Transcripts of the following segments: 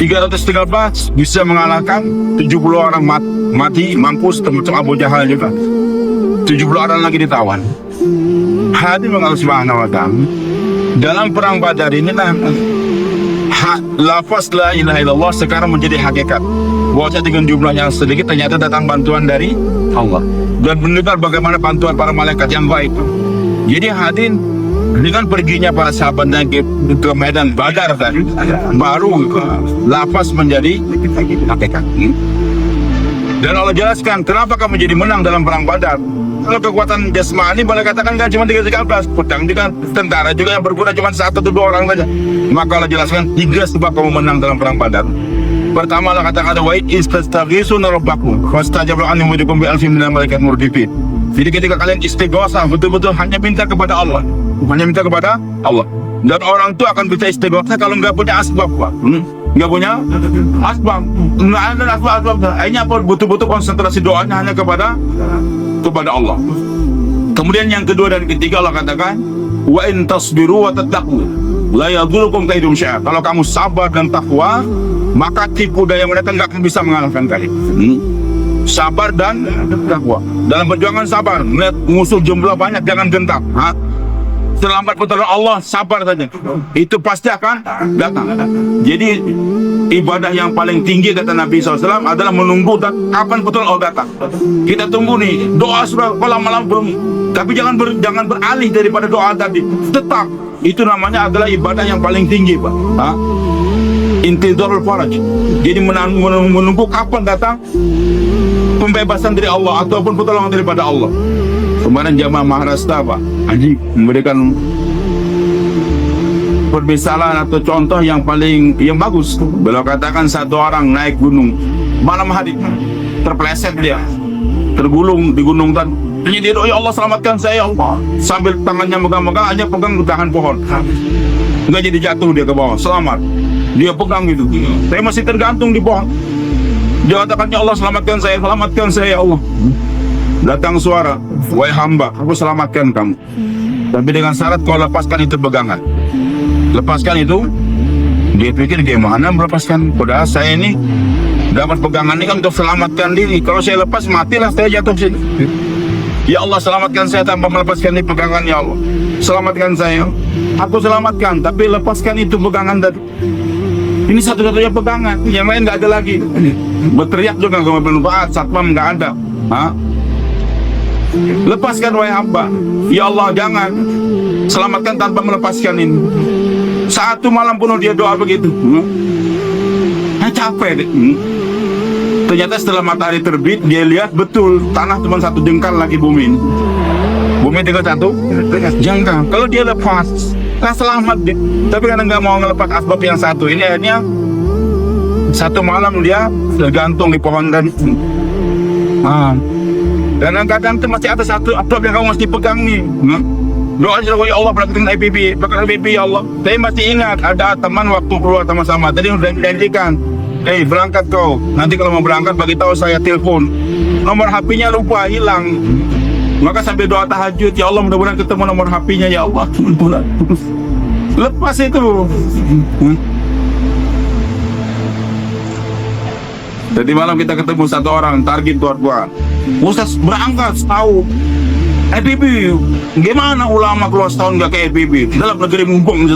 313 bisa mengalahkan 70 orang mati mampus, termasuk Abu Jahal juga. 70 orang lagi ditawan. Hadirin Allah Subhanahu wa ta'ala. Dalam perang Badar ini lafaz la ilaha illallah sekarang menjadi hakikat. Bahwa dengan jumlah yang sedikit ternyata datang bantuan dari Allah. Dan mendengar bagaimana bantuan para malaikat yang baik. Jadi hadirin, dengan perginya para sahabat ke medan Badar tadi, baru lafaz menjadi hakikat. Dan Allah jelaskan kenapa kamu jadi menang dalam perang Badar. Kalau kekuatan jasmani boleh katakan kan cuma 313, pedang juga, tentara juga yang berguna cuma 1 atau 2 orang saja. Maka Allah jelaskan 3 sebab kamu menang dalam perang Badar. Pertama Allah katakan wa istaghisuna rabbakum fastajaba lakum wa bi alfin minal malaikat murdifin. Jadi ketika kalian istighosah betul-betul hanya minta kepada Allah, dan orang itu akan bisa istighosah kalau nggak punya asbab, Pak. Nggak punya asbab, nggak ada asbab. Akhirnya apa? Betul-betul konsentrasi doanya hanya kepada Allah. Kemudian yang kedua dan ketiga Allah katakan wa in tasbiru wa tattaqu la yadhurrukum kaidum syai'an. Kalau kamu sabar dan takwa, maka tipu daya mereka nggak akan bisa mengalahkan kalian. Sabar dan takwa. Dalam perjuangan sabar, melihat musuh jumlah banyak jangan gentar. Terlambat pertolongan Allah, sabar saja. Itu pasti akan datang. Jadi ibadah yang paling tinggi kata Nabi SAW adalah menunggu kapan pertolongan Allah datang. Kita tunggu nih, doa sudah malam-malam belum, tapi jangan beralih daripada doa tadi. Tetap itu namanya adalah ibadah yang paling tinggi, Pak. Intidharul faraj. Jadi menunggu kapan datang pembebasan dari Allah ataupun pertolongan daripada Allah. Kemarin jamaah Maharashtra, Pak Haji memberikan permisalan atau contoh yang bagus. Beliau katakan satu orang naik gunung malam hari, terpleset dia, tergulung di gunung dan dia doa, ya Allah selamatkan saya ya Allah, sambil tangannya megang-megang hanya pegang dahan pohon, nggak jadi jatuh dia ke bawah, selamat. Dia pegang itu, saya masih tergantung di pohon. Dia katakan, ya Allah selamatkan saya ya Allah. Datang suara, wahai hamba, aku selamatkan kamu, tapi dengan syarat kau lepaskan itu pegangan. Lepaskan itu. Dia pikir gimana melepaskan, padahal saya ini dapat pegangan ini kan untuk selamatkan diri. Kalau saya lepas matilah saya jatuh sini. Ya Allah selamatkan saya tanpa melepaskan ini pegangan ya Allah. Selamatkan saya. Aku selamatkan, tapi lepaskan itu pegangan tadi. Ini satu-satunya pegangan, yang lain nggak ada lagi. Berteriak juga nggak bermanfaat, satpam nggak ada. Lepaskan wahai hamba, ya Allah jangan, selamatkan tanpa melepaskan ini. Satu malam penuh dia doa begitu. Capek deh. Ternyata setelah matahari terbit dia lihat betul tanah cuma 1 jengkal lagi bumi. Bumi tinggal 1 jengkal. Kalau dia lepas, kan selamat deh. Tapi karena nggak mau ngelepas asbab yang satu ini, akhirnya 1 malam dia tergantung di pohon dan dan kadang itu masih ada 1 asbab yang kamu mesti pegang nih. Doa aja ya Allah berkaitan IPP ya Allah. Saya masih ingat ada teman waktu keluar sama-sama tadi udah janjikan, berangkat kau. Nanti kalau mau berangkat bagi tahu saya, telepon. Nomor HP-nya lupa, hilang. Maka sampai doa tahajud, ya Allah mudah-mudahan ketemu nomor HP-nya ya Allah. Lepas itu. Tadi malam kita ketemu 1 orang target tua. Ustaz berangkat setahun EPP, gimana ulama keluar setahun gak ke EPP? Dalam negeri mumpung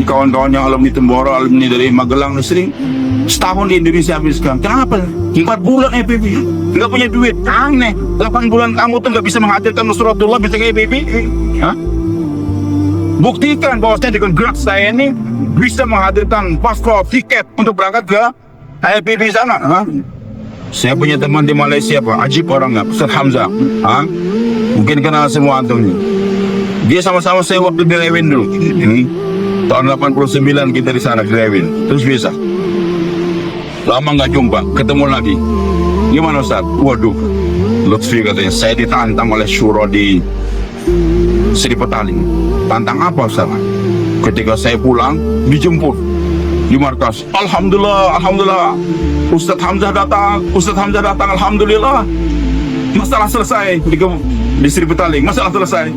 kawan-kawan yang alumni Temboro, alumni dari Magelang sering setahun di Indonesia habiskan. Kenapa? 4 bulan EPP, nggak punya duit. Aneh, 8 bulan kamu tuh nggak bisa menghadirkan Nusratullah bisa ke EPP. Buktikan bahwasanya dengan gerak saya ini bisa menghadirkan paspor, tiket untuk berangkat ke EPP sana. Saya punya teman di Malaysia, Pak, ajib orangnya, Ustaz Hamzah. Mungkin kenal semua antum ini. Dia sama-sama saya waktu di Rewin dulu. Tahun 89 kita di sana di Rewin. Terus bisa. Lama nggak jumpa, ketemu lagi. Gimana Ustaz? Waduh, Lutfi katanya, saya ditantang oleh syuro di Sri Petaling. Tantang apa Ustaz? Ketika saya pulang, dijemput di markas. Alhamdulillah, Ustaz Hamzah datang, alhamdulillah. Masalah selesai di Sri Petaling, masalah selesai.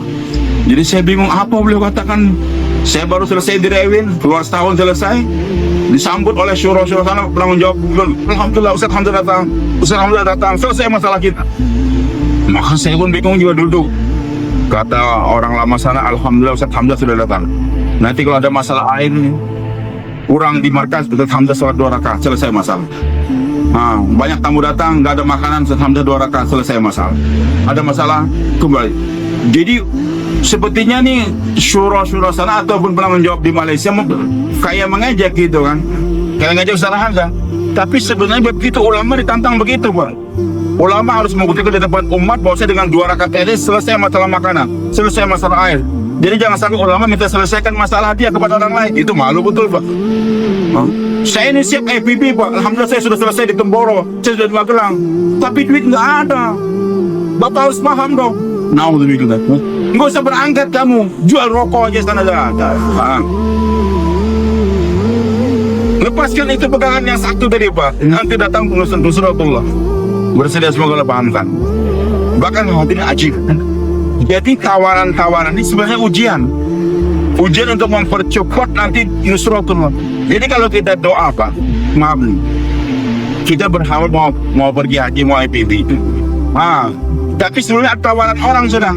Jadi saya bingung apa beliau katakan. Saya baru selesai di Rewin, keluar setahun selesai. disambut oleh syura-syura sana, penanggung jawab. Alhamdulillah Ustaz Hamzah datang, Ustaz Hamzah datang, selesai masalah kita. Maka saya pun bingung juga duduk. Kata orang lama sana, Alhamdulillah Ustaz Hamzah sudah datang. Nanti kalau ada masalah air kurang di markas, Ustaz Hamzah sholat 2 rakaat, selesai masalah. Banyak tamu datang, nggak ada makanan, Ustaz Hamzah 2 rakaat, selesai masalah. Ada masalah, kembali. Jadi sepertinya nih syura-syura sana ataupun penanggung jawab di Malaysia kayak mengejek gitu kan, kayak ngejek Ustaz Hamzah. Tapi sebenarnya begitu ulama ditantang begitu, Pak. Ulama harus membuktikan di depan umat bahwa dengan 2 rakaat ini selesai masalah makanan, selesai masalah air. Jadi jangan sampai ulama minta selesaikan masalah dia kepada orang lain. Itu malu betul, Pak. Saya ini siap IPB, Pak. Alhamdulillah saya sudah selesai di Temboro, saya sudah di Magelang. Tapi duit nggak ada. Bapak harus paham dong. Nauzubillah. Nggak usah berangkat kamu, jual rokok aja sana ada. Lepaskan itu pegangan yang satu tadi, Pak. Nanti datang pengurusan Rasulullah. Bersedia semoga pahamkan. Bahkan hatinya ajib. Jadi tawaran-tawaran ini sebenarnya ujian untuk mempercepat nanti Nusratullah. Jadi kalau kita doa, Pak, maaf nih, kita berharap mau pergi haji, mau IPB. Tapi sebenarnya tawaran orang sudah,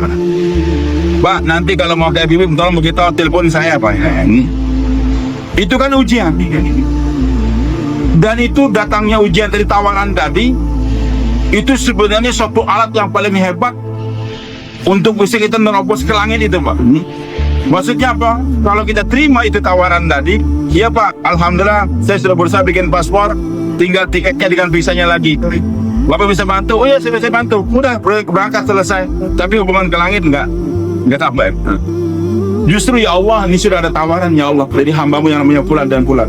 Pak, nanti kalau mau ke IPB, tolong begitu telepon saya, Pak. Itu kan ujian. Dan itu datangnya ujian dari tawaran tadi, itu sebenarnya suatu alat yang paling hebat untuk bisa kita menerobos ke langit itu, Pak. Maksudnya apa? Kalau kita terima itu tawaran tadi, ya Pak, Alhamdulillah saya sudah berusaha bikin paspor, tinggal tiketnya dengan visanya lagi. Bapak bisa bantu? Oh ya, saya bisa bantu. Udah, berangkat selesai. Tapi hubungan ke langit enggak tambah. Justru ya Allah, ini sudah ada tawaran ya Allah dari hambamu yang namanya Fulan dan Fulan.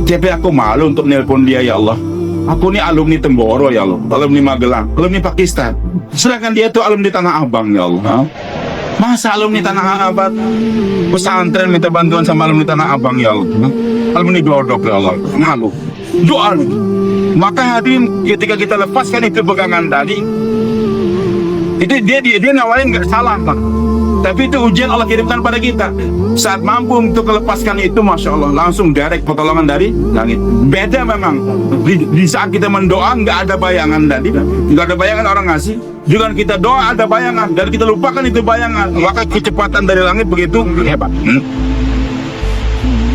Tapi aku malu untuk nelpon dia ya Allah. Aku ini alumni Temboro ya Allah, alumni Magelang, alumni Pakistan. Sedangkan dia itu alumni Tanah Abang ya Allah. Masa alumni Tanah Abang pesantren minta bantuan sama alumni Tanah Abang ya Allah. Alumni Glodok ya Allah. Malu. Doa. Maka hadirin, ketika kita lepaskan itu pegangan tadi, itu dia nawarin nggak salah, Pak. Tapi itu ujian Allah kirimkan pada kita. Saat mampu untuk melepaskan itu, Masya Allah, langsung direct pertolongan dari langit. Beda memang di saat kita mendoa nggak ada bayangan tadi, nggak ada bayangan orang ngasih. Juga kita doa ada bayangan dan kita lupakan itu bayangan, maka kecepatan dari langit begitu hebat.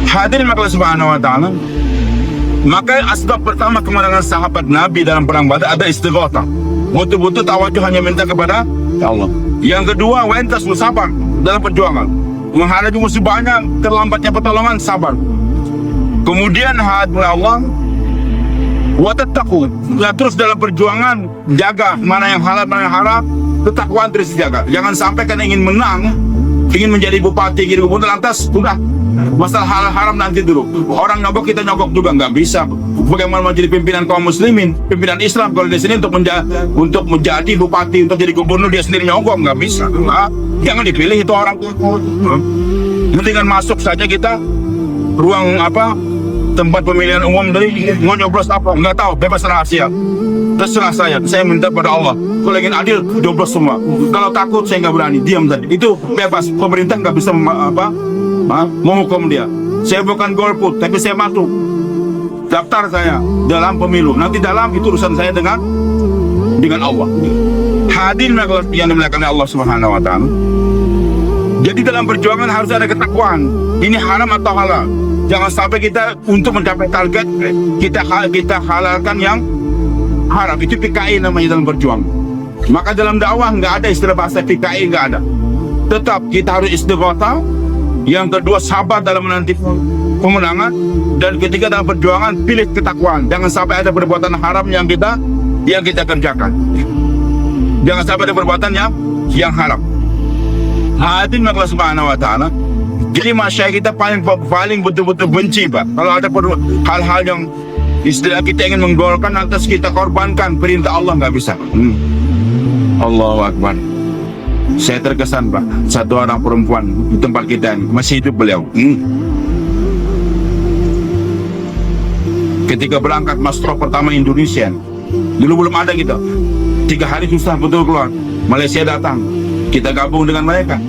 Hadirin Allah Subhanahu Wa Taala. Maka asbab pertama kemenangan sahabat Nabi dalam perang Badar ada istighatsah. Betul-betul tawajuh hanya minta kepada Allah. Yang kedua, wentas sabar dalam perjuangan. Menghadapi musuh banyak, terlambatnya pertolongan, sabar. Kemudian hadirat Allah, watattaqu. Terus dalam perjuangan jaga mana yang halal, mana yang haram, ketakwaan terus dijaga. Jangan sampai karena ingin menang, ingin menjadi bupati, ingin gubernur, lantas udah masalah halal haram nanti dulu. Orang nyogok, kita nyogok juga nggak bisa. Bagaimana menjadi pimpinan kaum muslimin, pimpinan Islam kalau di sini untuk menjadi bupati, untuk jadi gubernur dia sendiri nyogok nggak bisa. Jangan dipilih itu orang. Mendingan masuk saja kita ruang tempat pemilihan umum dari mau nyoblos apa nggak tahu, bebas rahasia. Terserah saya minta pada Allah. Kalau ingin adil, nyoblos semua. Kalau takut saya nggak berani, diam tadi. Itu bebas. Pemerintah nggak bisa menghukum dia. Saya bukan golput, tapi saya masuk. Daftar saya dalam pemilu. Nanti dalam itu urusan saya dengan Allah. Hadirin yang dimuliakan Allah Subhanahu Wa Taala. Jadi dalam perjuangan harus ada ketakwaan. Ini haram atau halal. Jangan sampai kita untuk mencapai target kita halalkan yang haram. Itu PKI namanya dalam perjuangan. Maka dalam dakwah nggak ada istilah bahasa PKI, nggak ada. Tetap kita harus istighatsah. Yang kedua, sabar dalam menanti kemenangan. Dan ketiga, dalam perjuangan pilih ketakwaan. Jangan sampai ada perbuatan haram yang kita kerjakan. Jangan sampai ada perbuatan yang haram. Hadirin Allah Subhanahu Wa Taala. Jadi masyarakat kita paling betul-betul benci, Pak. Kalau ada hal-hal yang istilah kita ingin menggolkan, lantas kita korbankan perintah Allah, nggak bisa. Allahu Akbar. Saya terkesan, Pak, satu orang perempuan di tempat kita ini, masih hidup beliau. Ketika berangkat master pertama Indonesia, dulu belum ada gitu. 3 hari susah betul keluar. Malaysia datang, kita gabung dengan mereka.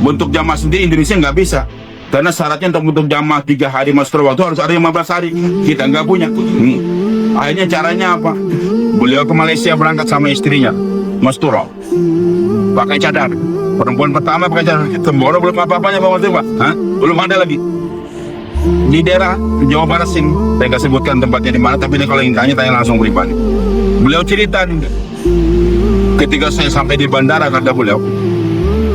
Bentuk jamaah sendiri Indonesia nggak bisa. Karena syaratnya untuk jamaah 3 hari masuk waktu harus ada 15 hari. Kita nggak punya. Akhirnya caranya apa? Beliau ke Malaysia berangkat sama istrinya, Mastura, pakai cadar. Perempuan pertama pakai cadar. Temboro belum apa-apanya Pak. Belum ada lagi. Di daerah Jawa Barat sini, saya nggak sebutkan tempatnya di mana, tapi kalau ingin tanya langsung pribadi. Beliau cerita nih, ketika saya sampai di bandara, kata beliau,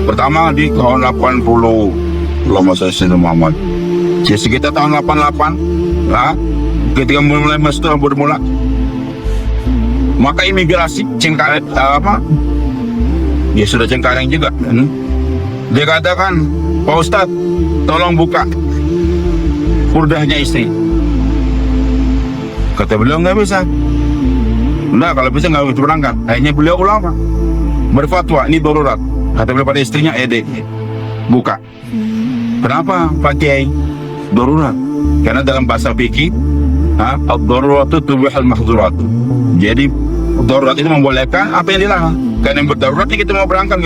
pertama di tahun 80, lama saya Sayyidina Muhammad. Jadi sekitar tahun 88, ketika mulai Mastura bermula, maka imigrasi Cengkareng dia sudah Cengkareng juga. Dia katakan, Pak Ustadz, tolong buka purdahnya istri. Kata beliau nggak bisa. Nah, kalau bisa nggak bisa berangkat. Akhirnya beliau ulama berfatwa, ini darurat. Kata beliau pada istrinya, buka. Kenapa Pak Kiai? Darurat. Karena dalam bahasa fikih, ad-daruratu tubihul mahzurat. Jadi darurat itu membolehkan apa yang dilarang. Karena yang berdarurat ini kita mau berangkat,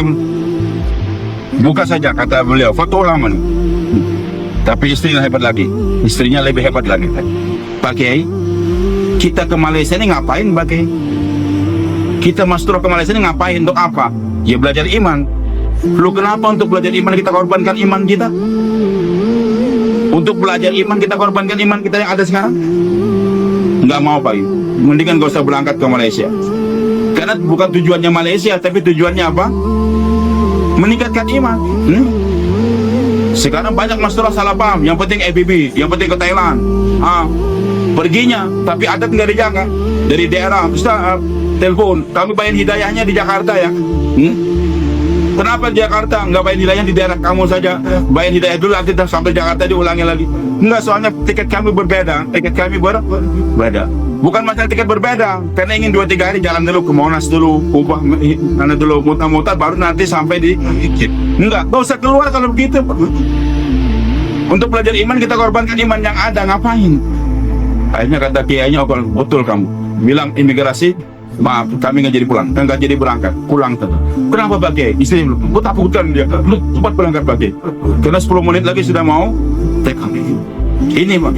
buka saja, kata beliau. Fatwa ulama nih. Tapi istrinya hebat lagi. Istrinya lebih hebat lagi. Pak Kiai, kita ke Malaysia ini ngapain Pak Kiai? Kita Mastura ke Malaysia ini ngapain? Untuk apa? Ya belajar iman. Lu kenapa untuk belajar iman kita korbankan iman kita? Untuk belajar iman kita korbankan iman kita yang ada sekarang? Nggak mau Pak. Mendingan gak usah berangkat ke Malaysia. Karena bukan tujuannya Malaysia, tapi tujuannya apa? Meningkatkan iman. Sekarang banyak Mastura salah paham. Yang penting EBB, yang penting ke Thailand. Perginya, tapi adat nggak dijaga. Dari daerah, Ustaz, telepon, kami bayar hidayahnya di Jakarta ya. Kenapa di Jakarta nggak bayar hidayah di daerah kamu saja? Bayar hidayah dulu, nanti sampai Jakarta diulangi lagi. Enggak, soalnya tiket kami berbeda. Tiket kami berbeda. Bukan masalah tiket berbeda, karena ingin 2-3 hari jalan dulu ke Monas dulu, upah mana dulu, muter-muter, baru nanti sampai di. Enggak usah keluar kalau begitu. Untuk belajar iman kita korbankan iman yang ada, ngapain? Akhirnya kata kiainya, oh, betul kamu. Bilang imigrasi, maaf, kami nggak jadi pulang, nggak jadi berangkat, pulang tuh. Kenapa Pak Kiai? Istri lu, gue takutkan dia, lu cepat berangkat Pak Kiai. Karena 10 menit lagi sudah mau take off. Ini Pak.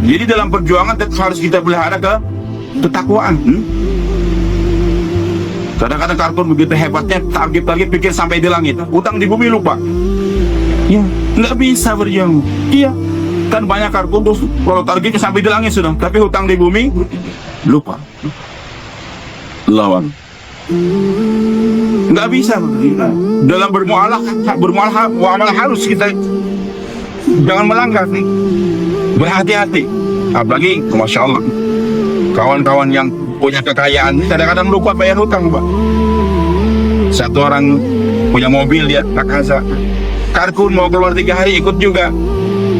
Jadi dalam perjuangan tetap harus kita pelihara ketakwaan. Kadang-kadang kartun begitu hebatnya, target pikir sampai di langit, utang di bumi lupa. Ya, nggak bisa berjuang. Iya, kan banyak kartun tuh kalau targetnya sampai di langit sudah, tapi hutang di bumi lupa. Lawan. Nggak bisa. Dalam bermuamalah harus kita jangan melanggar nih. Berhati-hati. Apalagi, Masya Allah, kawan-kawan yang punya kekayaan kadang-kadang lupa bayar hutang Pak. Satu orang punya mobil, dia tak asa, karkun mau keluar 3 hari ikut juga,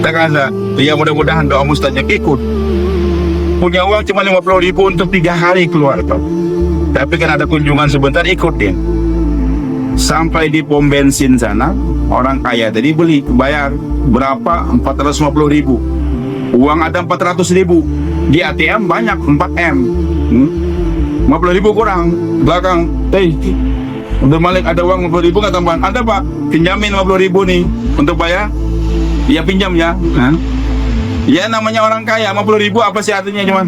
tak asa. Ya mudah-mudahan doa mustahil ikut. Punya uang cuma 50.000 untuk 3 hari keluar Pak. Tapi kan ada kunjungan sebentar, ikut dia. Sampai di pom bensin sana, orang kaya tadi beli, bayar berapa? 450.000. Uang ada 400.000. Di ATM banyak 4M. 50.000 kurang. Belakang, untuk Malik ada uang 50.000 nggak tambahan? Ada Pak, pinjamin 50.000 nih untuk bayar. Ya pinjam ya. Ya namanya orang kaya, 50.000 apa sih artinya cuman?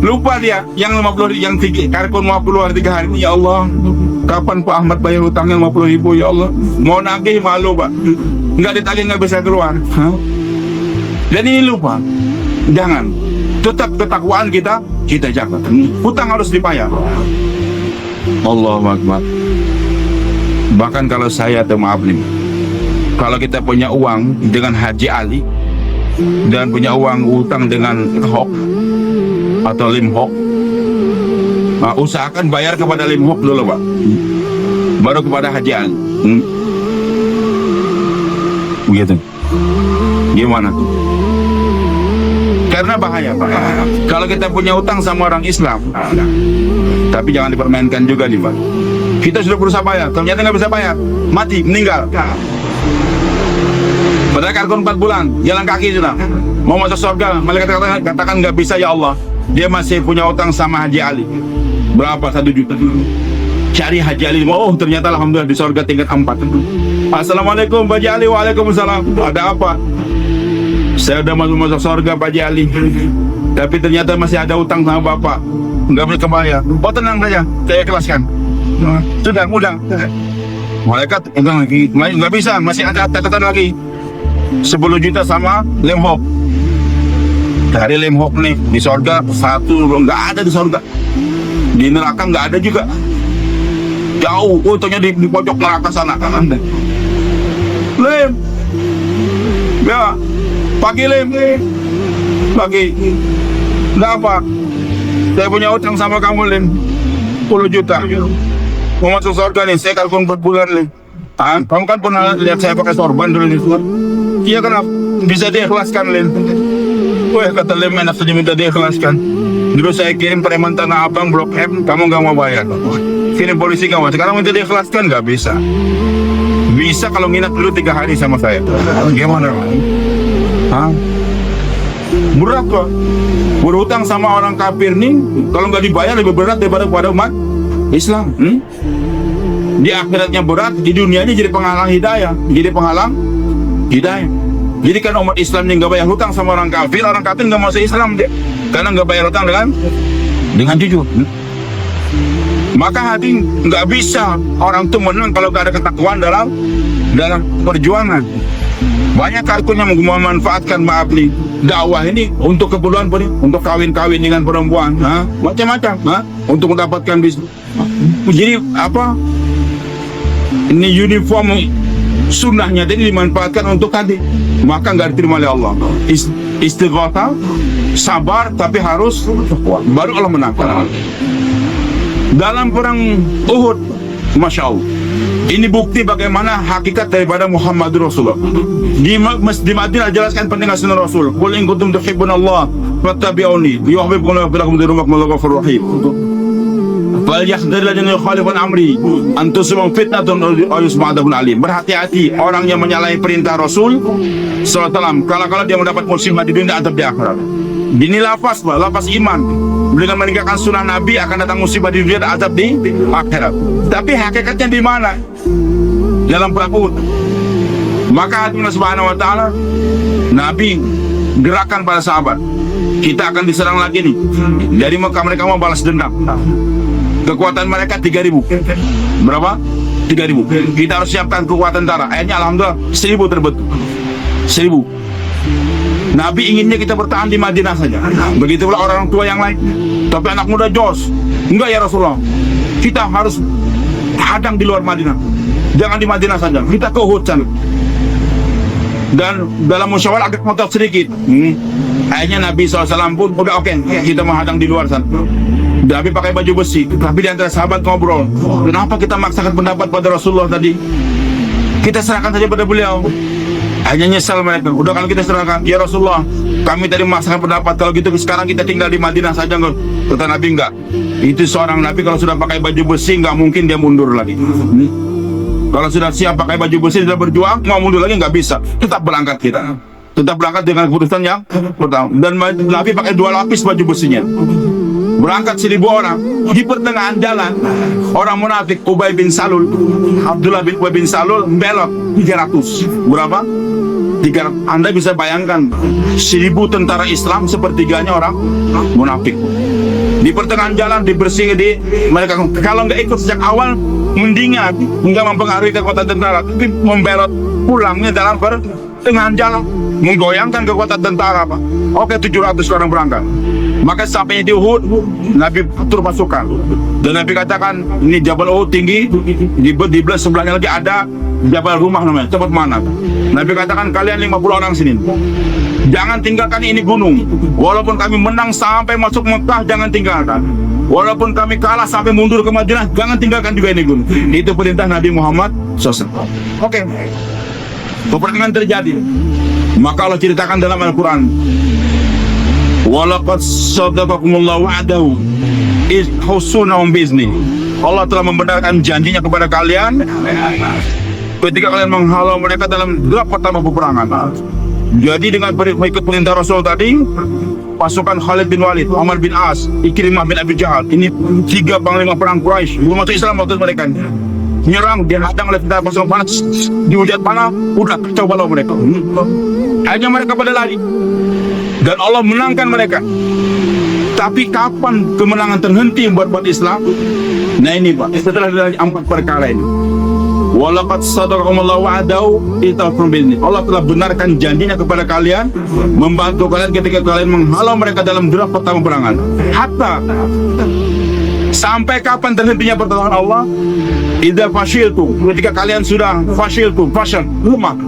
Lupa dia, yang 50, yang karkun mau keluar 3 hari ini, ya Allah, kapan Pak Ahmad bayar hutangnya 50.000 ya Allah? Mau nagih malu Pak, nggak ditagih nggak bisa keluar. Dan ini lupa. Jangan. Tetap ketakwaan kita jaga. Hutang harus dibayar. Allahu Akbar. Bahkan kalau saya maaf nih, kalau kita punya uang dengan Haji Ali dan punya uang utang dengan Hok atau Lim Hok, usahakan bayar kepada Lim Hok dulu Pak, baru kepada Haji Ali. Begitu. Gimana tuh? Karena bahaya Pak. Kalau kita punya utang sama orang Islam, tapi jangan dipermainkan juga nih Pak. Kita sudah berusaha bayar, ternyata nggak bisa bayar, mati, meninggal. Padahal kartun 4 bulan, jalan kaki sudah, mau masuk surga, malaikat katakan nggak bisa ya Allah. Dia masih punya utang sama Haji Ali. Berapa? 1 juta. Cari Haji Ali, oh ternyata alhamdulillah di surga tingkat 4. Assalamualaikum Pak Haji Ali. Waalaikumsalam. Ada apa? Saya udah masuk surga Pak Haji Ali, tapi ternyata masih ada utang sama bapak, nggak boleh kebayar. Oh tenang saja, saya ikhlaskan. Sudah mudah. Malaikat enggak lagi, nggak bisa, masih ada catatan lagi 10 juta sama lemhok. Dari lemhok nih di surga satu nggak ada di surga, di neraka nggak ada juga, jauh. Untungnya di pojok neraka sana kan ada. Lem, ya pagi lem, pagi. Nggak apa, saya punya utang sama kamu lem 10 juta. Mau masuk surga nih, saya kalkun per bulan nih. Kamu kan pernah lihat saya pakai sorban dulu di luar. Iya kenapa? Bisa diikhlaskan Lin. Wah kata Lin, enak saja minta diikhlaskan. Dulu saya kirim preman Tanah Abang Blok M, kamu nggak mau bayar. Kirim polisi kamu, sekarang minta diikhlaskan nggak bisa. Bisa kalau nginap dulu 3 hari sama saya. Gimana? Hah? Berat kok. Berhutang sama orang kafir nih, kalau nggak dibayar lebih berat daripada pada umat Islam. Di akhiratnya berat, di dunianya jadi penghalang hidayah. Jadi kan umat Islam yang nggak bayar hutang sama orang kafir nggak masuk Islam dia, karena nggak bayar hutang dengan jujur. Maka hati nggak bisa orang tuh menang kalau nggak ada ketakwaan dalam perjuangan. Banyak kalkun yang memanfaatkan dakwah ini untuk keperluan untuk kawin dengan perempuan, macam-macam, untuk mendapatkan bisnis. Jadi apa? Ini uniform sunnahnya tadi dimanfaatkan untuk tadi, maka nggak diterima oleh Allah. Istighatsah, sabar, tapi harus baru Allah menangkan. Dalam perang Uhud, Masya Allah, ini bukti bagaimana hakikat daripada Muhammadur Rasulullah. Di Madinah jelaskan pentingnya sunnah Rasul. Qul in kuntum tuhibbunallah fattabi'uni yuhibbukumullah wa yaghfir lakum wallahu ghafurur rahim. Fal yahdharil ladzina yukhalifuna amri an tusibahum fitnatun aw yusibahum adzabun alim. Berhati-hati orang yang menyalahi perintah Rasul sallallahu alaihi wasallam, kalau dia mendapat musibah di dunia, azab di akhirat. Ini lafaz iman. Dengan meninggalkan sunnah Nabi akan datang musibah di dunia dan azab di akhirat. Tapi hakikatnya di mana? Dalam perang Uhud. Maka Allah Subhanahu wa taala, Nabi gerakan para sahabat, kita akan diserang lagi nih. Dari Mekah mereka mau balas dendam. Kekuatan mereka 3.000. Berapa? 3.000. Kita harus siapkan kekuatan tentara. Akhirnya alhamdulillah 1.000 terbentuk. 1.000. Nabi inginnya kita bertahan di Madinah saja. Begitu pula orang tua yang lain. Tapi anak muda jos, enggak ya Rasulullah, kita harus hadang di luar Madinah. Jangan di Madinah saja, kita ke Uhud sana. Dan dalam musyawarah agak ngotot sedikit. Akhirnya Nabi SAW pun udah oke, kita menghadang di luar sana. Nabi pakai baju besi. Tapi di antara sahabat ngobrol, kenapa kita maksakan pendapat pada Rasulullah tadi? Kita serahkan saja pada beliau. Hanya nyesal mereka. Udah kalau kita serahkan, ya Rasulullah, kami tadi memaksakan pendapat, kalau gitu sekarang kita tinggal di Madinah saja. Kata Nabi enggak. Itu seorang Nabi kalau sudah pakai baju besi nggak mungkin dia mundur lagi. Kalau sudah siap pakai baju besi, sudah berjuang, mau mundur lagi nggak bisa. Tetap berangkat kita. Tetap berangkat dengan keputusan yang pertama. Dan Nabi pakai 2 lapis baju besinya. Berangkat 1.000 orang. Di pertengahan jalan, orang munafik Ubay bin Salul, Abdullah bin Ubay bin Salul belok 300. Berapa? 300. Anda bisa bayangkan 1.000 tentara Islam, sepertiganya orang munafik. Di pertengahan jalan dibersihin mereka. Kalau nggak ikut sejak awal, mendingan nggak mempengaruhi kekuatan tentara, tapi membelot pulangnya dalam pertengahan jalan, menggoyangkan kekuatan tentara, Pak. Oke, 700 orang berangkat. Maka sampai di Uhud, Nabi atur pasukan. Dan Nabi katakan, ini Jabal Uhud tinggi, di belah sebelahnya lagi ada Jabal Rumah namanya, tempat mana? Nabi katakan, kalian 50 orang sini, jangan tinggalkan ini gunung. Walaupun kami menang sampai masuk Mekah, jangan tinggalkan. Walaupun kami kalah sampai mundur ke Madinah, jangan tinggalkan juga ini gunung. Itu perintah Nabi Muhammad SAW. Oke. Peperangan terjadi. Maka Allah ceritakan dalam Al-Quran, walaqad sadaqakumullahu wa'dahu iz husunahum bi'izni. Allah telah membenarkan janjinya kepada kalian ketika kalian menghalau mereka dalam 8 pertama peperangan. Jadi dengan mengikut perintah Rasul tadi, pasukan Khalid bin Walid, Umar bin As, Ikrimah bin Abi Jahal, ini 3 panglima perang Quraisy, belum masuk Islam waktu mereka. nyerang, dihadang oleh tentara pasukan panas, dihujat panah, udah kacau balau mereka. Akhirnya mereka pada lari, dan Allah menangkan mereka. Tapi kapan kemenangan terhenti buat Islam? Nah ini Pak, setelah dari 4 perkara ini. Walaqad sadaqakumullahu wa'adahu itafrum bi'idzni. Allah telah benarkan janjinya kepada kalian, membantu kalian ketika kalian menghalau mereka dalam derap pertama perangan. Hatta sampai kapan terhentinya pertolongan Allah? Idza fashiltum, ketika kalian sudah fashil, lemah.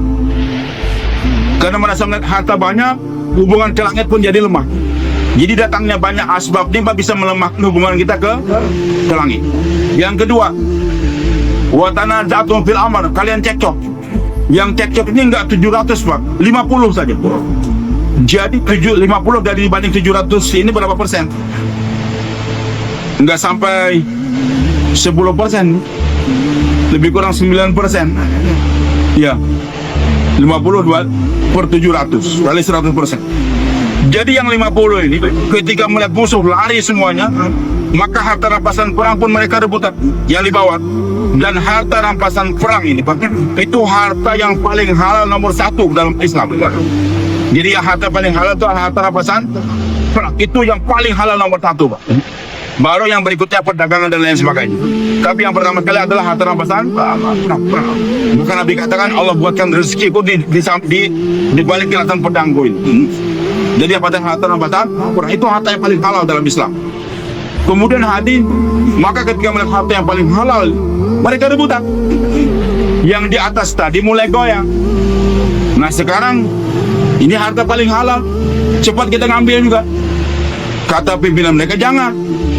Karena merasa melihat harta banyak, hubungan ke langit pun jadi lemah. Jadi datangnya banyak asbab ini bisa melemahkan hubungan kita ke langit. Yang kedua, wa tanaza'tum fil amr, kalian cekcok. Yang cekcok ini enggak 700 Pak, 50 saja. Jadi 50 dari dibanding 700 ini berapa persen? Enggak sampai 10%, lebih kurang 9%. Ya, 50 per 700 kali 100%. Jadi yang 50 ini ketika melihat musuh lari semuanya, maka harta rampasan perang pun mereka rebutan yang dibawa. Dan harta rampasan perang ini Pak, itu harta yang paling halal nomor 1 dalam Islam. Jadi harta paling halal itu harta rampasan perang, itu yang paling halal nomor 1 Pak. Baru yang berikutnya perdagangan dan lain sebagainya. Tapi yang pertama kali adalah harta rampasan perang. Bukan Nabi katakan Allah buatkan rezekiku di balik kilatan pedangku ini. Jadi apa harta rampasan perang itu harta yang paling halal dalam Islam. Kemudian hadir, maka ketika melihat harta yang paling halal, mereka rebutan. Yang di atas tadi mulai goyang. Nah sekarang ini harta paling halal, cepat kita ngambil juga. Kata pimpinan mereka, jangan,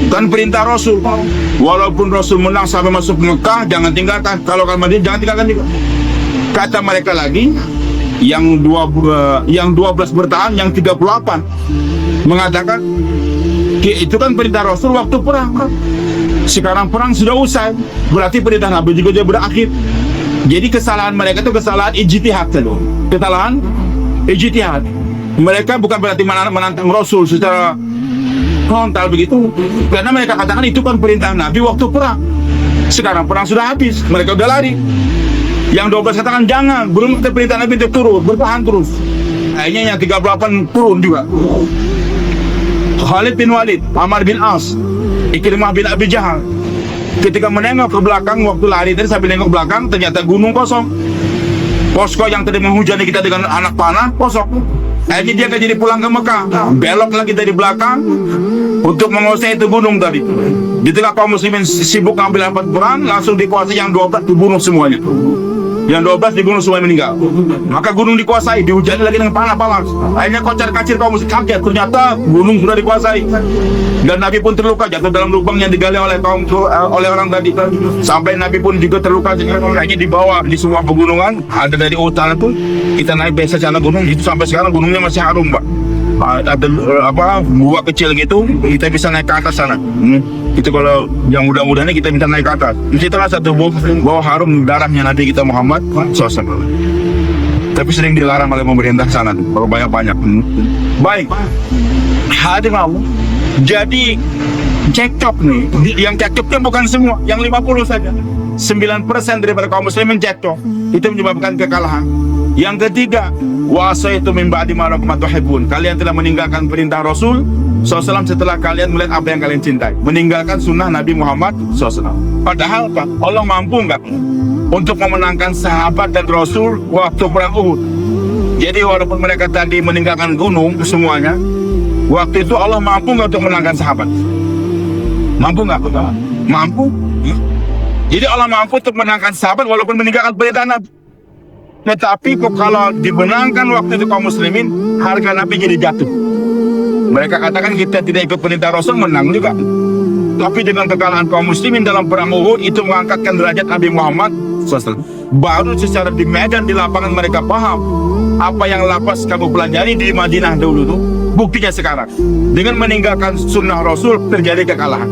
kan perintah Rasul. Walaupun Rasul menang sampai masuk Mekah, jangan tinggalkan. Kalau kalian mati, jangan tinggalkan juga. Kata mereka lagi, yang 12 bertahan, yang 38 mengatakan, itu kan perintah Rasul waktu perang. Sekarang perang sudah usai, berarti perintah Nabi juga sudah berakhir. Jadi kesalahan mereka itu kesalahan ijtihad. Kesalahan ijtihad. Mereka bukan berarti menantang Rasul secara frontal begitu, karena mereka katakan itu kan perintah Nabi waktu perang. Sekarang perang sudah habis, mereka udah lari. Yang 12 katakan jangan, belum ada perintah Nabi itu turun, bertahan terus. Akhirnya yang 38 turun juga. Khalid bin Walid, Amr bin As, Ikrimah bin Abi Jahal, ketika menengok ke belakang waktu lari tadi, sambil nengok belakang ternyata gunung kosong. Posko yang tadi menghujani kita dengan anak panah kosong. Akhirnya dia jadi pulang ke Mekah, belok lagi dari belakang untuk menguasai itu gunung tadi. Di tengah kaum muslimin sibuk ngambil tempat perang, langsung dikuasai yang 12, dibunuh semuanya. Yang 12 dibunuh, semuanya meninggal. Maka gunung dikuasai, dihujani lagi dengan panah panas. Akhirnya kocar kacir kaum muslim kaget, ternyata gunung sudah dikuasai. Dan Nabi pun terluka, jatuh dalam lubang yang digali oleh orang tadi. Sampai Nabi pun juga terluka, akhirnya dibawa di sebuah pegunungan, ada dari utara tuh, kita naik biasa sana gunung itu, sampai sekarang gunungnya masih harum Pak. Ada gua kecil gitu, kita bisa naik ke atas sana. Itu kalau yang mudah-mudahan kita bisa naik ke atas. Disitulah satu bawah harum darahnya Nabi kita Muhammad SAW. Tapi sering dilarang oleh pemerintah sana tuh, kalau banyak-banyak. Baik, hadir mau. Jadi cekcok nih, yang cekcoknya bukan semua, yang 50 saja. 9% daripada kaum muslimin cekcok, itu menyebabkan kekalahan. Yang ketiga, wasaitu min ba'di ma lakum tuhibbun, kalian telah meninggalkan perintah Rasul SAW setelah kalian melihat apa yang kalian cintai, meninggalkan sunnah Nabi Muhammad SAW. Padahal Pak, Allah mampu nggak untuk memenangkan sahabat dan Rasul waktu perang Uhud? Jadi walaupun mereka tadi meninggalkan gunung semuanya, waktu itu Allah mampu nggak untuk menangkan sahabat? Mampu nggak? Mampu. Jadi Allah mampu untuk menangkan sahabat walaupun meninggalkan perintah Nabi. Tetapi kalau dimenangkan waktu itu kaum muslimin, harga Nabi jadi jatuh. Mereka katakan kita tidak ikut perintah Rasul, menang juga. Tapi dengan kekalahan kaum muslimin dalam perang Uhud, itu mengangkatkan derajat Nabi Muhammad SAW. Baru secara di medan, di lapangan mereka paham apa yang lapas kamu pelajari di Madinah dulu tuh. Buktinya sekarang, dengan meninggalkan sunnah Rasul, terjadi kekalahan.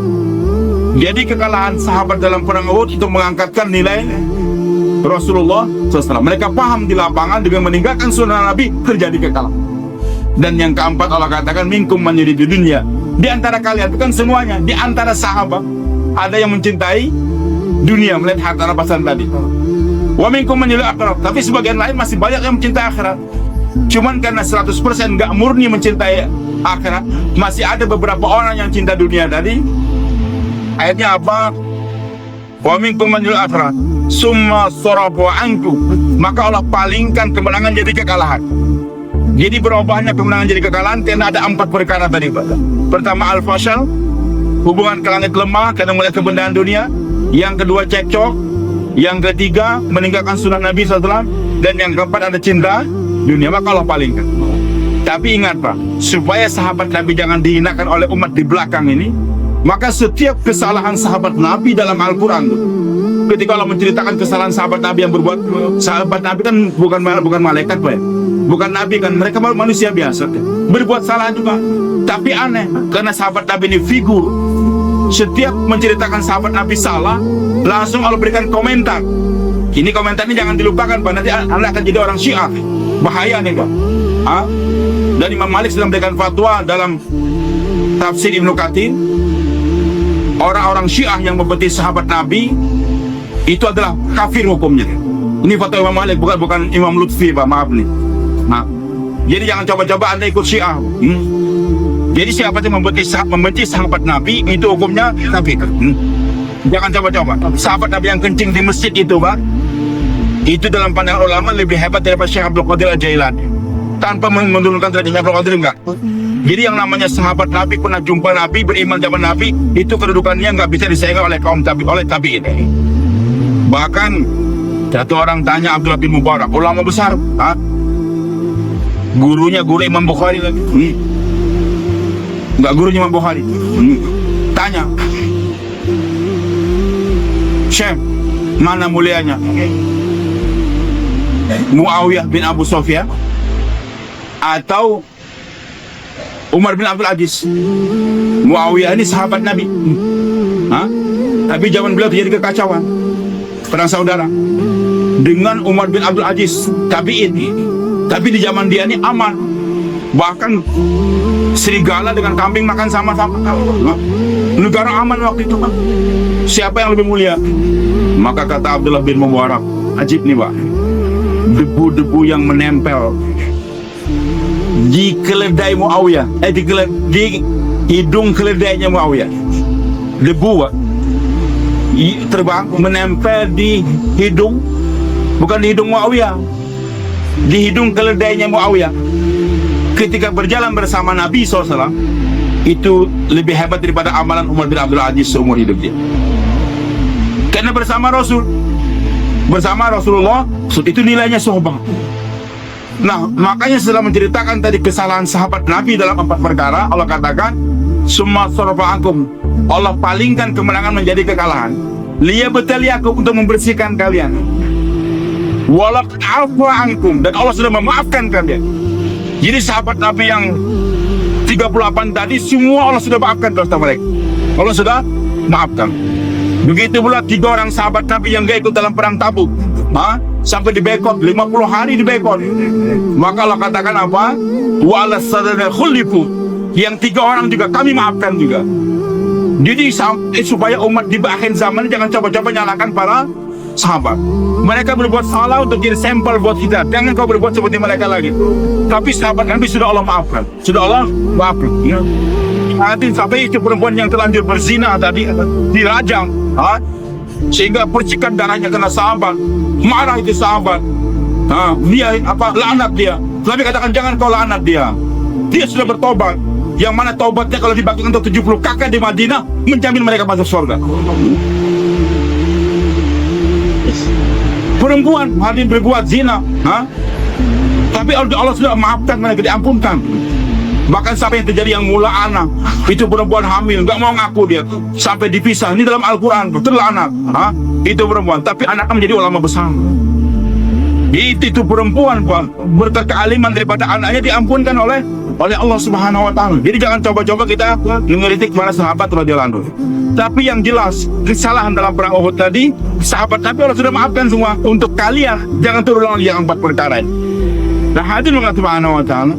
Jadi kekalahan sahabat dalam perang Uhud itu mengangkatkan nilai Rasulullah SAW. Mereka paham di lapangan, dengan meninggalkan sunnah Nabi terjadi kekalahan. Dan yang keempat, Allah katakan minkum man yuridu dunya. Di antara kalian, bukan semuanya, di antara sahabat ada yang mencintai dunia, melihat harta rampasan tadi. Wa minkum man yuridu akhirat, tapi sebagian lain masih banyak yang mencintai akhirat. Cuman karena 100% nggak murni mencintai akhirat, masih ada beberapa orang yang cinta dunia tadi. Ayatnya apa? Wa minkum man yuridu akhirat, summa sarafu ankum, maka Allah palingkan kemenangan jadi kekalahan. Jadi berubahnya kemenangan jadi kekalahan karena ada 4 perkara tadi, Pak. Pertama al-fashal, hubungan ke langit lemah karena melihat kebenaran dunia. Yang kedua cekcok. Yang ketiga meninggalkan sunnah Nabi SAW. Dan yang keempat ada cinta dunia, maka Allah palingkan. Tapi ingat, Pak, supaya sahabat Nabi jangan dihinakan oleh umat di belakang ini, maka setiap kesalahan sahabat Nabi dalam Al-Quran, ketika Allah menceritakan kesalahan sahabat Nabi yang berbuat, sahabat Nabi kan bukan malaikat, Pak, bukan Nabi kan, mereka manusia biasa kan? Berbuat salah juga. Tapi aneh, karena sahabat Nabi ini figur, setiap menceritakan sahabat Nabi salah, langsung Allah berikan komentar. Ini komentar ini jangan dilupakan, Pak, nanti Anda akan jadi orang Syiah. Bahaya nih, Pak. Dan Imam Malik sedang memberikan fatwa dalam tafsir Ibnu Katsir, orang-orang Syiah yang membenci sahabat Nabi itu adalah kafir hukumnya. Ini fatwa Imam Malik, bukan Imam Lutfi, Pak, maaf nih. Jadi jangan coba-coba Anda ikut Syiah. Jadi siapa yang membenci sahabat Nabi itu hukumnya kafir. Jangan coba-coba. Sahabat Nabi yang kencing di masjid itu, Pak, itu dalam pandangan ulama lebih hebat daripada Syekh Abdul Qadir Al-Jailani. Tanpa menurunkan derajatnya Abdul Qadir, enggak. Jadi yang namanya sahabat Nabi, pernah jumpa Nabi, beriman zaman Nabi, itu kedudukannya nggak bisa disaingi oleh kaum tabi'in. Bahkan satu orang tanya Abdullah bin Mubarak, ulama besar, gurunya guru Imam Bukhari lagi, nggak gurunya Imam Bukhari, tanya, Syekh, mana mulianya Muawiyah bin Abu Sufyan atau Umar bin Abdul Aziz? Muawiyah ini sahabat Nabi, tapi zaman beliau terjadi kekacauan, perang saudara dengan Umar bin Abdul Aziz, tabi'in. Tapi di zaman dia ini aman, bahkan serigala dengan kambing makan sama-sama. Negara aman waktu itu, Pak. Siapa yang lebih mulia? Maka kata Abdullah bin Mubarak, ajib nih, Pak, debu-debu yang menempel di keledai Muawiyah, di hidung keledainya Muawiyah, debu, Pak, terbang menempel di hidung, bukan di hidung Muawiyah, di hidung keledainya Muawiyah. Ketika berjalan bersama Nabi SAW, itu lebih hebat daripada amalan Umar bin Abdul Aziz seumur hidup dia. Karena bersama Rasulullah, itu nilainya sahabat. Nah, makanya setelah menceritakan tadi kesalahan sahabat Nabi dalam 4 perkara, Allah katakan, summa sarafa ankum, Allah palingkan kemenangan menjadi kekalahan. Liyabtaliyakum, untuk membersihkan kalian. Walaqad afwa ankum, dan Allah sudah memaafkan kalian. Jadi sahabat Nabi yang 38 tadi semua Allah sudah maafkan dosa mereka. Allah sudah maafkan. Begitu pula 3 orang sahabat Nabi yang gak ikut dalam perang Tabuk, sampai dibekot 50 hari dibekot. Maka Allah katakan apa? Wa ala sadana khulifu, yang 3 orang juga kami maafkan juga. Jadi supaya umat di akhir zaman jangan coba-coba nyalakan para sahabat. Mereka berbuat salah untuk jadi sampel buat kita. Jangan kau berbuat seperti mereka lagi. Tapi sahabat Nabi sudah Allah maafkan. Sudah Allah maafkan. Nanti sampai itu perempuan yang terlanjur berzina tadi dirajam, sehingga percikan darahnya kena sahabat. Marah itu sahabat. Dia laknat dia. Nabi katakan jangan kau laknat dia. Dia sudah bertobat. Yang mana taubatnya kalau dibagikan untuk 70 kakak di Madinah menjamin mereka masuk surga. Perempuan hadir berbuat zina, tapi Allah sudah maafkan mereka, diampunkan. Bahkan sampai yang terjadi yang mula anak, itu perempuan hamil, nggak mau ngaku dia, sampai dipisah. Ini dalam Al-Quran, terlaknat, itu perempuan, tapi anaknya menjadi ulama besar. Itu perempuan, berkat kealiman daripada anaknya diampunkan oleh Allah Subhanahu wa Ta'ala. Jadi jangan coba-coba kita mengkritik para sahabat radhiyallahu anhu. Tapi yang jelas kesalahan dalam perang Uhud tadi, sahabat Nabi Allah sudah maafkan semua. Untuk kalian jangan terulang yang 4 perkara ini. Nah, hadirin Allah Subhanahu wa Ta'ala,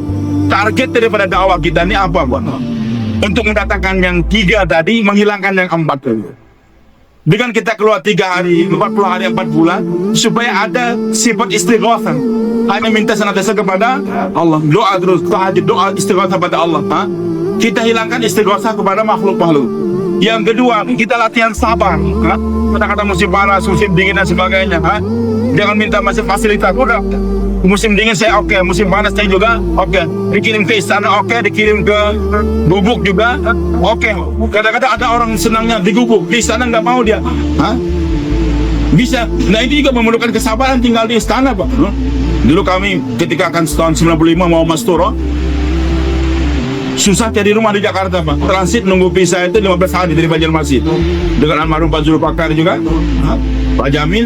target daripada dakwah kita ini apa, Untuk mendatangkan yang 3 tadi, menghilangkan yang 4 tadi. dengan kita keluar 3 hari, 40 hari, 4 bulan, supaya ada sifat istighatsah. Hanya minta senantiasa kepada Allah, doa terus, tahajud, doa istighatsah pada Allah. Kita hilangkan istighatsah kepada makhluk-makhluk. Yang kedua, kita latihan sabar. Kata-kata musim panas, musim dingin dan sebagainya. Jangan minta masih fasilitas. Udah, musim dingin saya oke, musim panas saya juga oke. Dikirim ke istana oke, dikirim ke gubuk juga oke. Kadang-kadang ada orang senangnya di gubuk, di istana nggak mau dia. Bisa. Nah ini juga memerlukan kesabaran tinggal di istana, Pak. Dulu kami ketika akan tahun 95 mau Mas Turo, susah cari rumah di Jakarta, Pak. Transit nunggu visa itu 15 hari dari Banjarmasin. Dengan almarhum Pak Zulfakar juga, Pak Jamil,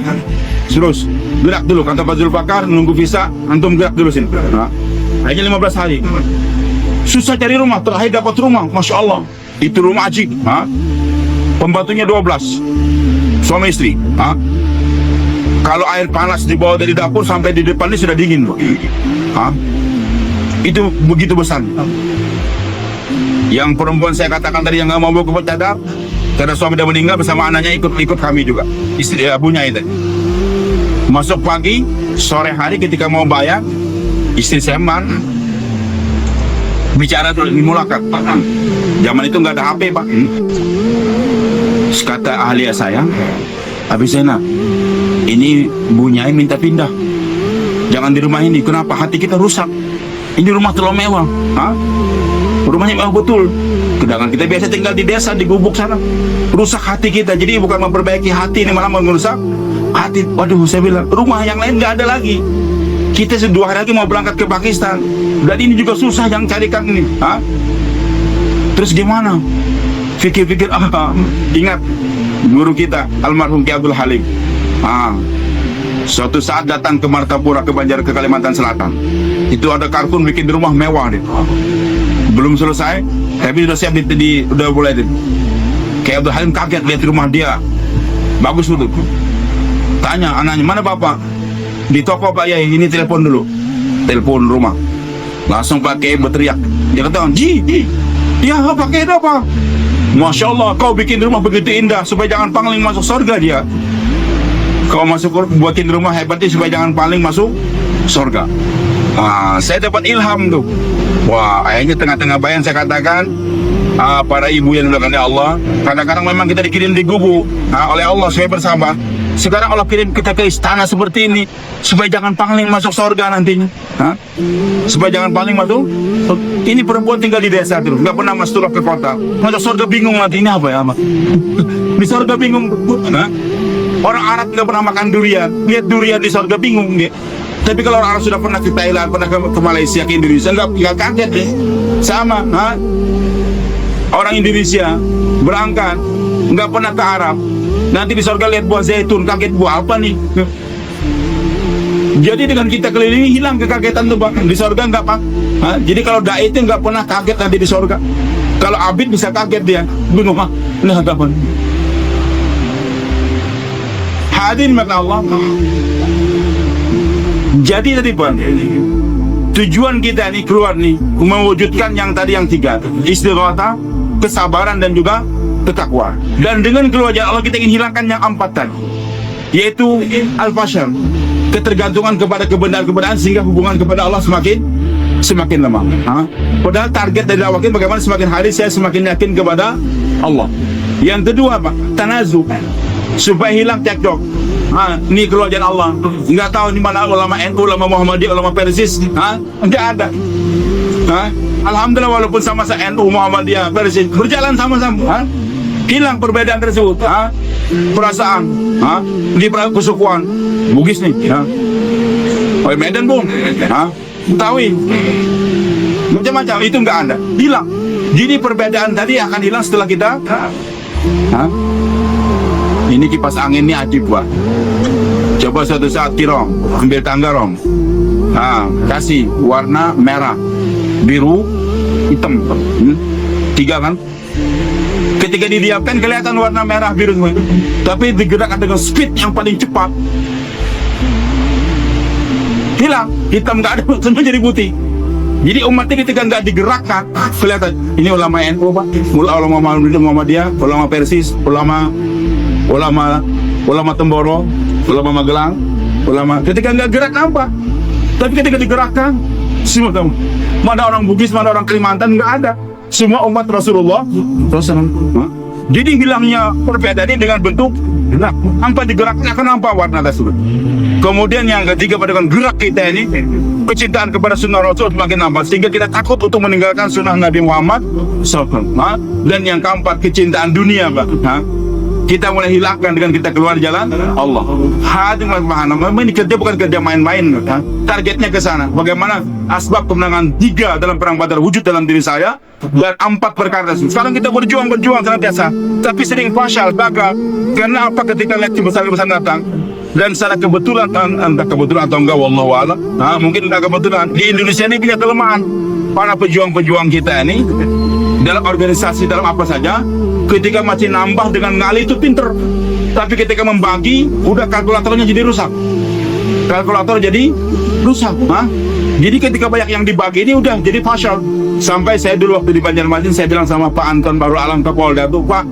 terus gerak dulu kata Pak Zulfakar, nunggu visa, antum gerak dulu sini. Hanya 15 hari. Susah cari rumah, terakhir dapat rumah, Masya Allah. Itu rumah ajik. Pembantunya 12, suami istri. Kalau air panas dibawa dari dapur sampai di depan ini sudah dingin, Pak. Itu begitu besar. Yang perempuan saya katakan tadi yang nggak mau bawa cadar, karena suami sudah meninggal, bersama anaknya ikut kami juga, istri abunya itu. Masuk pagi, sore hari ketika mau bayar, istri saya bicara dulu di mulakat. Zaman itu nggak ada HP, Pak. Kata ahli saya, habis saya ini Bunyai minta pindah, jangan di rumah ini. Kenapa? Hati kita rusak. Ini rumah terlalu mewah. Rumahnya mewah betul. Sedangkan kita biasa tinggal di desa, di gubuk sana. Rusak hati kita. Jadi bukan memperbaiki hati, ini malah merusak hati. Waduh, saya bilang rumah yang lain nggak ada lagi. Kita 2 hari lagi mau berangkat ke Pakistan, dan ini juga susah yang carikan ini. Terus gimana? Pikir-pikir, ingat guru kita almarhum Ki Abdul Halim. Suatu saat datang ke Martapura, ke Kalimantan Selatan. Itu ada kartun bikin rumah mewah deh. Belum selesai, tapi sudah siap udah mulai deh. Ki Abdul Halim kaget lihat rumah dia bagus dulu. Tanya anaknya, mana bapak? Di toko, Pak Yai. Ini telepon dulu. Telepon rumah. Langsung Pak Kiai berteriak. Dia kata, ya pakai apa? Masya Allah, kau bikin rumah begitu indah supaya jangan pangling masuk surga dia. Kau buatin rumah hebatnya supaya jangan paling masuk surga. Saya dapat ilham tuh. Wah, akhirnya tengah-tengah bayan saya katakan, para ibu yang dimuliakan Allah, kadang-kadang memang kita dikirim di gubuk oleh Allah supaya bersabar. Sekarang Allah kirim kita ke istana seperti ini supaya jangan pangling masuk surga nantinya. Supaya jangan paling masuk. Ini perempuan tinggal di desa terus, nggak pernah masuk ke kota. Masuk surga bingung nanti, ini apa ya, di surga bingung. Orang Arab nggak pernah makan durian, lihat durian di surga bingung dia. Tapi kalau orang Arab sudah pernah ke Thailand, pernah ke Malaysia, ke Indonesia, nggak kaget deh. Sama, orang Indonesia berangkat nggak pernah ke Arab, nanti di surga lihat buah zaitun, kaget buah apa nih? Jadi dengan kita kelilingi hilang kekagetan tuh, Pak. Di surga nggak, Pak. Jadi kalau dai itu nggak pernah kaget nanti di surga. Kalau abid bisa kaget dia, bingung, ini apa? Hadirin maka Allah. Jadi tadi, Pak, tujuan kita nih keluar nih mewujudkan yang tadi yang 3, istighatsah, kesabaran dan juga ketakwaan. Dan dengan keluar jalan Allah kita ingin hilangkan yang 4 tadi, yaitu al-fashal, ketergantungan kepada kebenaran sehingga hubungan kepada Allah semakin lemah. Padahal target dari dakwah kita bagaimana semakin hari saya semakin yakin kepada Allah. Yang kedua, Pak, tanazu, supaya hilang cekcok. Ini keluar jalan Allah, nggak tahu di mana ulama NU, ulama Muhammadiyah, ulama Persis, nggak ada. Alhamdulillah walaupun sama-sama NU, Muhammadiyah, Persis berjalan sama-sama, hilang perbedaan tersebut. Perasaan, di kesukuan, Bugis nih, oh Medan Bung, Betawi, macam-macam itu nggak ada, hilang. Jadi perbedaan tadi akan hilang setelah kita. Ini kipas angin ini ajib, Pak. Coba suatu saat Rom, ambil tangga Rom, kasih warna merah, biru, hitam, 3 kan? Ketika didiamkan kelihatan warna merah biru, tapi digerakkan dengan speed yang paling cepat, hilang, hitam nggak ada, semua jadi putih. Jadi umatnya ketika nggak digerakkan, kelihatan ini ulama NU, Pak, ulama Muhammadiyah, ulama Persis, ulama ulama Temboro, ulama Magelang, ulama ketika nggak gerak nampak. Tapi ketika digerakkan, semua tahu. Mana orang Bugis, mana orang Kalimantan, nggak ada. Semua umat Rasulullah. Jadi hilangnya perbedaan ini dengan bentuk tanpa digerakkan akan nampak warna tersebut. Kemudian yang ketiga pada gerak kita ini, kecintaan kepada sunnah Rasul semakin nampak sehingga kita takut untuk meninggalkan sunnah Nabi Muhammad SAW. Dan yang keempat, kecintaan dunia, Pak. Kita mulai hilangkan dengan kita keluar jalan Allah. Ini kerja bukan kerja main-main. Targetnya ke sana. Bagaimana asbab kemenangan 3 dalam perang Badar wujud dalam diri saya, dan 4 perkara. Sekarang kita berjuang senantiasa, tapi sering fasyal, gagal. Karena apa? Ketika leksi besar-besar datang, dan secara kebetulan, entah kebetulan atau enggak, wallahu a'lam, mungkin enggak kebetulan, di Indonesia ini punya kelemahan. Para pejuang-pejuang kita ini dalam organisasi, dalam apa saja, ketika masih nambah dengan ngali itu pinter, tapi ketika membagi udah kalkulatornya jadi rusak. Jadi ketika banyak yang dibagi ini udah jadi fasyal. Sampai saya dulu waktu di Banjarmasin, saya bilang sama Pak Anton Baru Alam Kapolda tuh, Pak,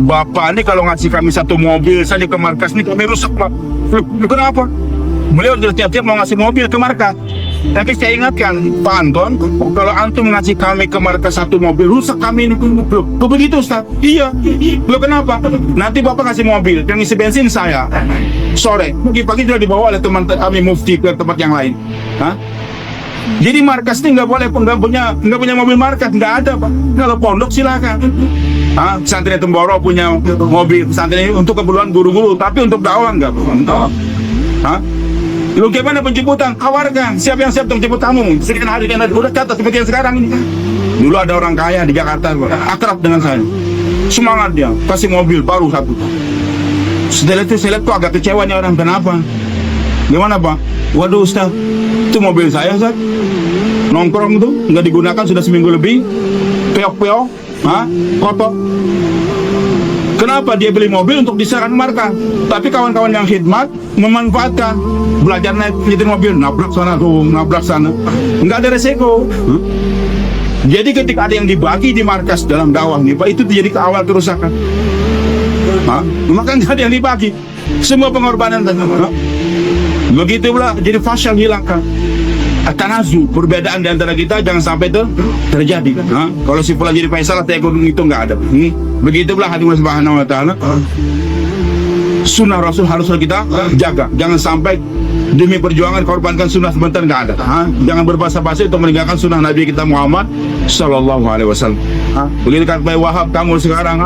Bapak ini kalau ngasih kami 1 mobil saja ke markas ini kami rusak, Pak. Kenapa? Beliau sudah tiap-tiap mau ngasih mobil ke markas. Tapi saya ingatkan, Pak Anton, kalau antum ngasih kami ke markas 1 mobil, rusak kami ini. Loh, begitu Ustaz? Iya. Loh, kenapa? Nanti Bapak ngasih mobil, yang isi bensin saya. Sore, pagi-pagi sudah dibawa oleh teman kami mufti ke tempat yang lain. Jadi markas ini nggak punya mobil markas, nggak ada, Pak. Kalau pondok silakan. Pesantren Temboro punya mobil pesantren ini untuk keperluan guru-guru, tapi untuk dakwah nggak. Lu gimana penjemputan? Kawarkan. Siapa yang siap untuk jemput kamu? Sekian hari kan udah catat seperti yang sekarang ini. Dulu ada orang kaya di Jakarta, akrab dengan saya. Semangat dia, kasih mobil baru 1. Setelah itu saya lihat kok agak kecewa nih orang. Kenapa? Gimana, Pak? Waduh Ustaz, itu mobil saya, Ustaz. Nongkrong tuh nggak digunakan sudah seminggu lebih. Peok-peok, kotor. Kenapa? Dia beli mobil untuk diserahkan markas, tapi kawan-kawan yang khidmat memanfaatkan, belajar nyetir mobil, nabrak sana tuh, nabrak sana, nggak ada resiko. Jadi ketika ada yang dibagi di markas dalam dakwah nih, Pak, itu jadi ke awal kerusakan. Maka nggak ada yang dibagi, semua pengorbanan tadi. Begitu pula jadi fasyal, hilangkan. Tanazu, perbedaan di antara kita jangan sampai itu terjadi. Kalau si pula jadi Faisal atau ekonomi itu nggak ada. Begitu pula hati Allah Subhanahu Wa Taala. Sunnah Rasul harus kita jaga. Jangan sampai demi perjuangan korbankan sunnah sebentar, nggak ada. Jangan berbahasa-basi untuk meninggalkan sunnah Nabi kita Muhammad Sallallahu Alaihi Wasallam. Begitu kan Pak Wahab, kamu sekarang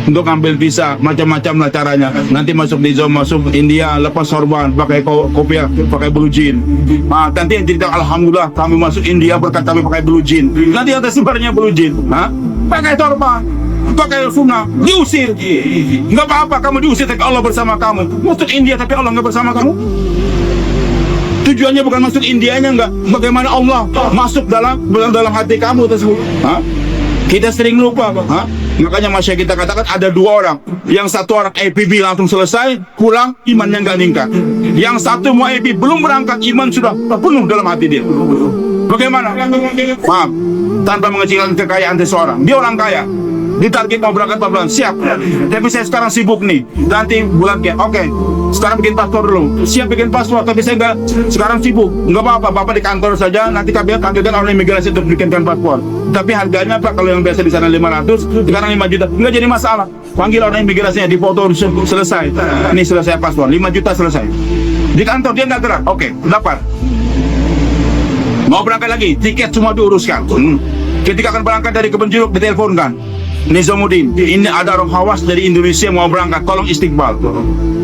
untuk ambil visa macam-macam lah caranya. Nanti masuk di zona, masuk India, lepas sorban, pakai kopiah, pakai blue jean. Nanti yang cerita alhamdulillah kami masuk India berkat kami pakai blue jean. Nanti atas sebarnya blue jean. Pakai sorban, pakai sunnah, diusir. Nggak apa-apa kamu diusir, tapi Allah bersama kamu. Masuk India tapi Allah nggak bersama kamu. Tujuannya bukan masuk Indianya, enggak. Bagaimana Allah masuk dalam hati kamu tersebut. Kita sering lupa, Pak. Makanya masyarakat kita katakan ada 2 orang. Yang satu orang APB langsung selesai, pulang, imannya nggak meningkat. Yang satu mau APB belum berangkat, iman sudah penuh dalam hati dia. Bagaimana? Maaf, tanpa mengecilkan kekayaan seseorang. Dia orang kaya, ditarget mau berangkat 4 bulan, siap. Tapi saya sekarang sibuk nih, nanti bulan oke, sekarang bikin paspor dulu. Siap bikin paspor, tapi saya nggak, sekarang sibuk. Nggak apa-apa, Bapak di kantor saja, nanti kami panggilkan orang imigrasi untuk bikinkan paspor. Tapi harganya, Pak, kalau yang biasa di sana 500, sekarang 5 juta. Nggak jadi masalah. Panggil orang imigrasinya, difoto, selesai. Ini selesai paspor, 5 juta selesai. Di kantor dia nggak gerak, oke, dapat. Mau berangkat lagi, tiket semua diuruskan. Ketika akan berangkat dari Kebun Jeruk, diteleponkan, Nizamuddin, ini ada orang Hawas dari Indonesia mau berangkat, tolong istiqbal.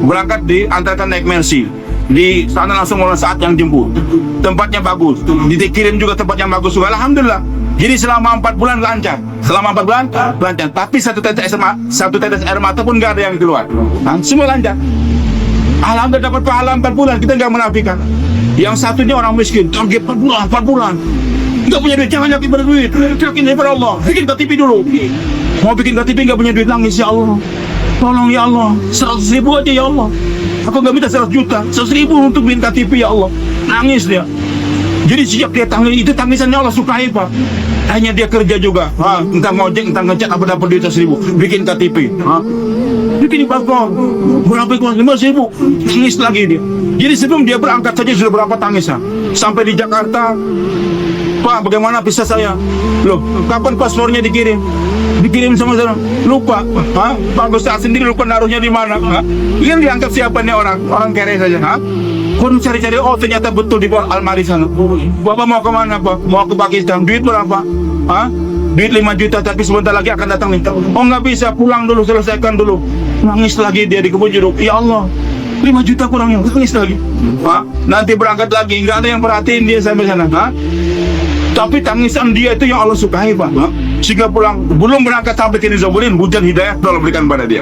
Berangkat diantarkan naik Mercy. Di sana langsung mulai saat yang jemput. Tempatnya bagus, dikirim juga tempat yang bagus. Alhamdulillah. Jadi selama 4 bulan lancar. Selama 4 bulan lancar. Tapi satu tetes air mata pun nggak ada yang keluar. Semua lancar. Alhamdulillah dapat pahala 4 bulan. Kita nggak menafikan. Yang satunya orang miskin, target 4 bulan. Nggak punya duit, jangan yakin pada duit. Yakin daripada Allah. Bikin KTP dulu. Mau bikin KTP nggak punya duit, nangis, ya Allah. Tolong ya Allah, 100.000 aja ya Allah. Aku nggak minta 100 juta, 100.000 untuk bikin KTP ya Allah. Nangis dia. Jadi sejak dia tangis, itu tangisannya Allah sukai, Pak. Hanya dia kerja juga, entah ngojek, entah ngecat, apa dapat duit 1.000, bikin KTP, bikin paspor, berapa keluar 5.000, tangis lagi dia. Jadi sebelum dia berangkat saja sudah berapa tangisnya. Sampai di Jakarta, Pak, bagaimana visa saya? Loh, kapan paspornya dikirim? Dikirim sama saya. Lupa, Pak Gustaf sendiri lupa naruhnya di mana. Ini dianggap siapa nih orang kere saja, Kon cari-cari, oh ternyata betul di bawah almari sana. Bapak mau kemana, Pak? Mau ke Pakistan, duit berapa? Duit 5 juta, tapi sebentar lagi akan datang nih. Oh nggak bisa, pulang dulu, selesaikan dulu. Nangis lagi dia di kebun jeruk. Ya Allah, 5 juta kurangnya, nangis lagi. Nanti berangkat lagi, nggak ada yang perhatiin dia sampai sana. Tapi tangisan dia itu yang Allah sukai, Pak. Sehingga pulang, belum berangkat sampai ke Nizamuddin, hujan hidayah Allah berikan pada dia.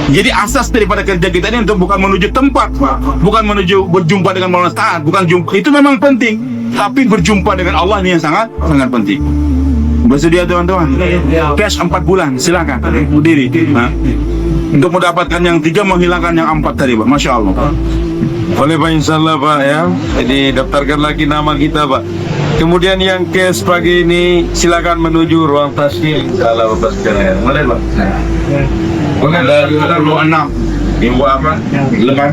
Jadi asas daripada kerja kita ini untuk bukan menuju tempat, bukan menuju berjumpa dengan Maulana Taat, bukan jumpa. Itu memang penting, tapi berjumpa dengan Allah ini yang sangat penting. Bersedia teman-teman? Cash 4 bulan, silakan berdiri. Untuk mendapatkan yang 3, menghilangkan yang 4 tadi, Pak. Masya Allah. Boleh Pak, insyaAllah Pak ya. Jadi daftarkan lagi nama kita Pak. Kemudian yang cash pagi ini silakan menuju ruang tasbih. InsyaAllah Bapak sekalian. Boleh Pak? Ada 26. Ibu apa? Lekan.